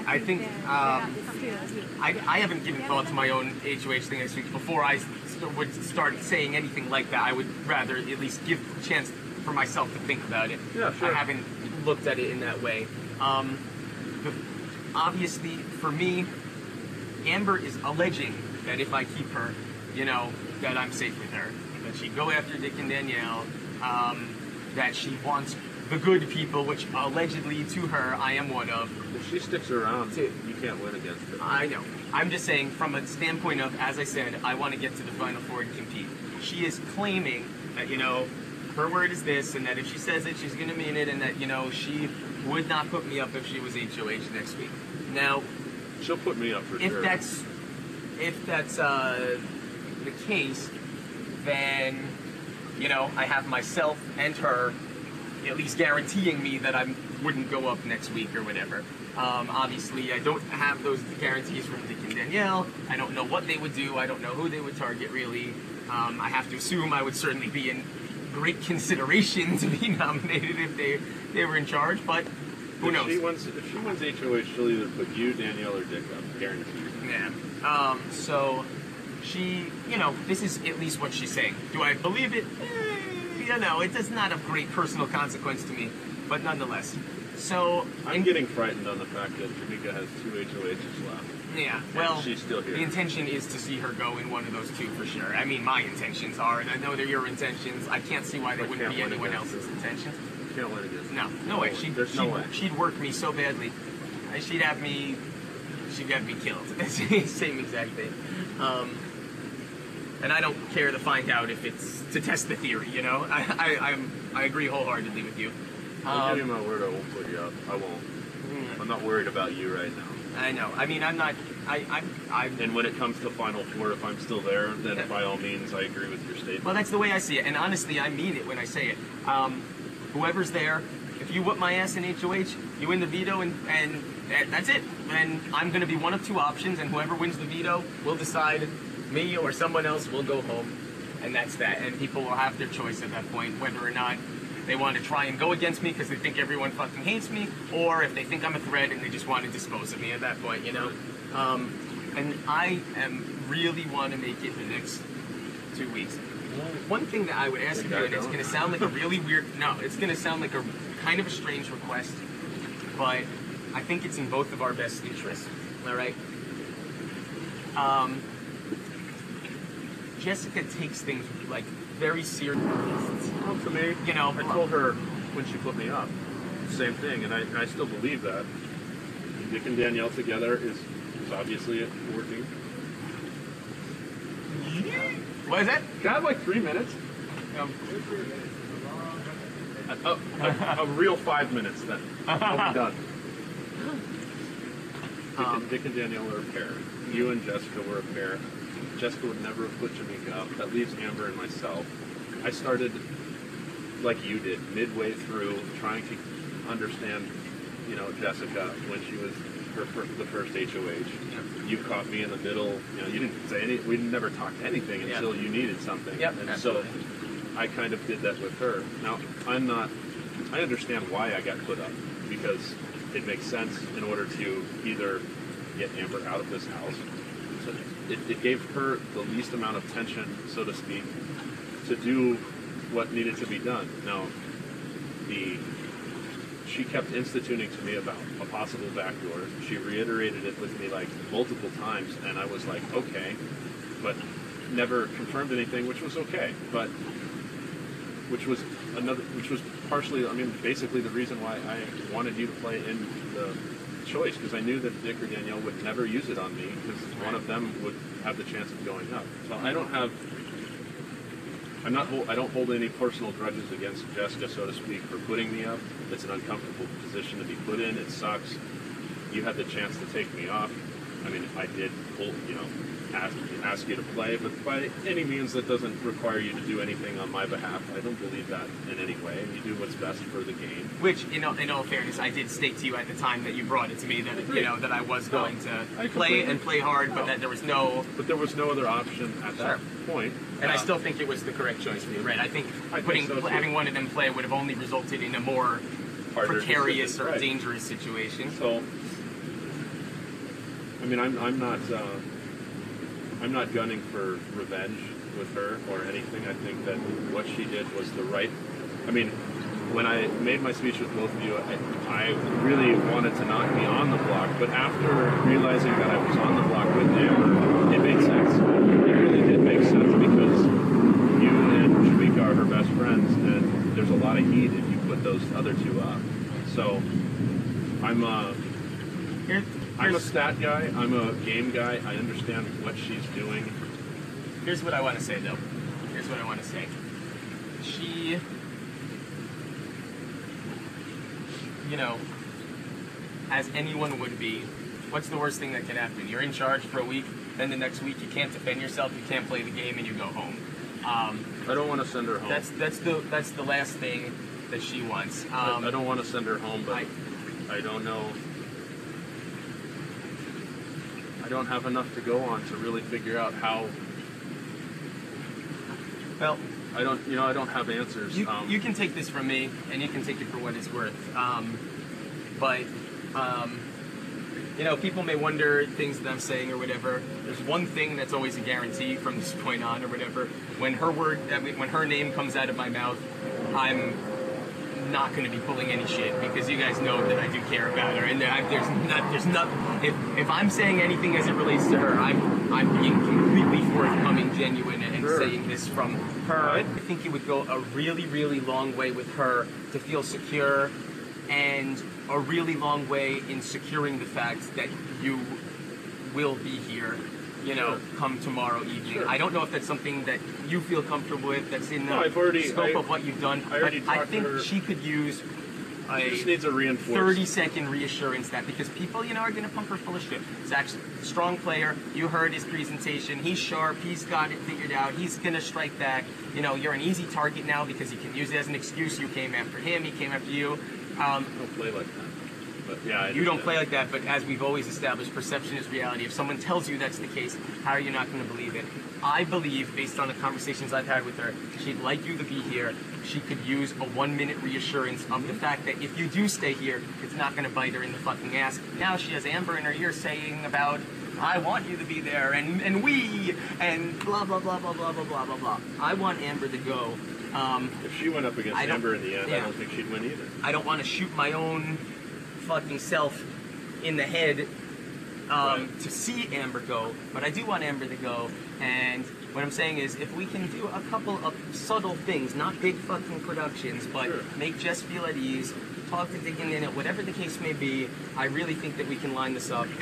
I think I haven't given thought to my own HOH thing next week. Before I would start saying anything like that, I would rather at least give a chance for myself to think about it. Yeah, sure. I haven't looked at it in that way. Obviously, for me, Amber is alleging that if I keep her, you know, that I'm safe with her. That she'd go after Dick and Danielle, that she wants the good people, which allegedly to her, I am one of. If she sticks around, you can't win against her. I know. I'm just saying, from a standpoint of, as I said, I want to get to the Final Four and compete. She is claiming that, you know, her word is this, and that if she says it, she's going to mean it, and that, you know, she would not put me up if she was HOH next week. Now, she'll put me up for sure. If that's the case, then, you know, I have myself and her at least guaranteeing me that I wouldn't go up next week or whatever. Obviously, I don't have those guarantees from Dick and Danielle. I don't know what they would do. I don't know who they would target, really. I have to assume I would certainly be in great consideration to be nominated if they were in charge, but who knows? If she wins HOH, she'll either put you, Danielle, or Dick up, guaranteed. Yeah. So she, you know, this is at least what she's saying. Do I believe it? You know, it is not of great personal consequence to me, but nonetheless. So I'm getting frightened on the fact that Jamaica has 2 HOHs left. Yeah, well, she's still here. The intention is to see her go in one of those 2 for sure. I mean, my intentions are, and I know they're your intentions. I can't see why they wouldn't be anyone else's intentions. You can't win against her. No way. There's no way. She'd work me so badly. She'd have me killed. Same exact thing. And I don't care to find out if it's to test the theory, you know? I agree wholeheartedly with you. I'll give you my word, I won't put you up. I won't. I'm not worried about you right now. I know. I mean, I'm not. And when it comes to Final Four, if I'm still there, then by all means, I agree with your statement. Well, that's the way I see it. And honestly, I mean it when I say it. Whoever's there, if you whip my ass in HOH, you win the veto, and that's it. And I'm going to be one of 2 options, and whoever wins the veto will decide, me or someone else will go home. And that's that. And people will have their choice at that point, whether or not they want to try and go against me because they think everyone fucking hates me, or if they think I'm a threat and they just want to dispose of me at that point, you know? And I really want to make it the next 2 weeks. One thing that I would ask you, and it's going to sound like a really weird, it's going to sound like a kind of a strange request, but I think it's in both of our best interests, all right? Jessica takes things, like, very serious. Well, to me, you know, I told her when she put me up, same thing, and I still believe that. Dick and Danielle together is obviously working. What is that? Can I have like 3 minutes? A real 5 minutes then. I'll be done. Dick and Danielle are a pair. You and Jessica were a pair. Jessica would never have put Jamaica up. That leaves Amber and myself. I started, like you did, midway through trying to understand, you know, Jessica when she was the first HOH. You caught me in the middle. You know, you didn't say anything. We never talked anything until you needed something. Yep, and absolutely. So I kind of did that with her. Now, I understand why I got put up, because it makes sense in order to either get Amber out of this house. So it gave her the least amount of tension, so to speak, to do what needed to be done. Now, she kept instituting to me about a possible backdoor. She reiterated it with me like multiple times, and I was like, okay, but never confirmed anything, which was okay. But which was partially, I mean, basically the reason why I wanted you to play in the choice, because I knew that Dick or Danielle would never use it on me, because one of them would have the chance of going up. So I don't hold any personal grudges against Jessica, so to speak, for putting me up. It's an uncomfortable position to be put in. It sucks. You had the chance to take me off. I mean, I did, ask you to play, but by any means that doesn't require you to do anything on my behalf. I don't believe that in any way. You do what's best for the game. Which, in all fairness, I did state to you at the time that you brought it to me that that I was going to play hard, but that there was no. But there was no other option at that point. And I still think it was the correct choice for you, right? I think having one of them play would have only resulted in a more precarious or dangerous situation. So I mean, I'm not gunning for revenge with her or anything. I think that what she did was the right. I mean, when I made my speech with both of you, I really wanted to not be on the block, but after realizing that I was on the block with Amber, it made sense. It really did make sense because you and Shamika are her best friends, and there's a lot of heat if you put those other two up. So I'm a stat guy. I'm a game guy. I understand what she's doing. Here's what I want to say, though. Here's what I want to say. She, you know, as anyone would be, what's the worst thing that can happen? You're in charge for a week, then the next week you can't defend yourself, you can't play the game, and you go home. I don't want to send her home. That's the last thing that she wants. I don't want to send her home, but I don't know. I don't have enough to go on to really figure out how. Well, I don't have answers. You can take this from me, and you can take it for what it's worth. You know, people may wonder things that I'm saying or whatever. There's one thing that's always a guarantee from this point on or whatever. When her name comes out of my mouth, I'm not going to be pulling any shit because you guys know that I do care about her, and there's not. If I'm saying anything as it relates to her, I'm being completely forthcoming, genuine, and saying this from her. I think it would go a really, really long way with her to feel secure, and a really long way in securing the fact that you will be here, you know, come tomorrow evening. Sure. I don't know if that's something that you feel comfortable with, that's in the scope of what you've done, but I think she could use she just needs a reinforcement. 30-second reassurance that, because people, you know, are going to pump her full of shit. Zach's a strong player. You heard his presentation. He's sharp. He's got it figured out. He's going to strike back. You know, you're an easy target now because he can use it as an excuse. You came after him. He came after you. I don't play like that. But yeah, you don't play like that, but as we've always established, perception is reality. If someone tells you that's the case, how are you not going to believe it? I believe, based on the conversations I've had with her, she'd like you to be here. She could use a 1-minute reassurance of the fact that if you do stay here, it's not going to bite her in the fucking ass. Now she has Amber in her ear saying about, I want you to be there, and we, and blah, blah, blah, blah, blah, blah, blah, blah, blah. I want Amber to go. If she went up against Amber in the end, I don't think she'd win either. I don't want to shoot my own fucking self in the head to see Amber go, but I do want Amber to go. And what I'm saying is, if we can do a couple of subtle things, not big fucking productions, but make Jess feel at ease, talk to Dick and Nina, whatever the case may be, I really think that we can line this up. And